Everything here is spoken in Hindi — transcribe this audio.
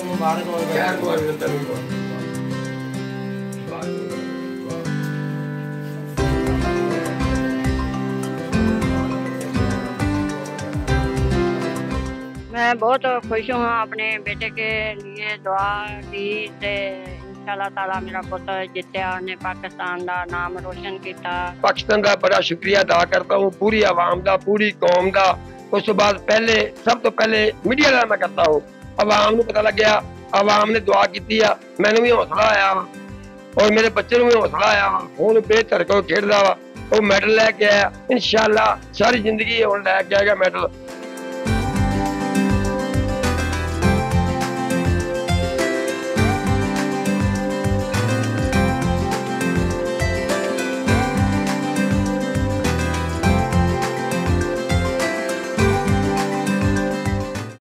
मुबारक हो मैं बहुत खुश हूँ अपने बेटे के लिए दुआ की इंशाल्लाह ताला मेरा पुत्र जितया ने पाकिस्तान का नाम रोशन किया। पाकिस्तान का बड़ा शुक्रिया अदा करता हूँ, पूरी आवाम का, पूरी कौम का। उस बाद पहले सब तो पहले मीडिया का मैं करता हूँ। आवाम को पता लग गया, आवाम ने दुआ की, मैनू भी हौसला आया और मेरे बच्चे भी हौसला आया। हूँ बेहतर को खेलता वा, वो मैडल लैके आया। इंशाल्लाह सारी जिंदगी लैके आएगा मैडल।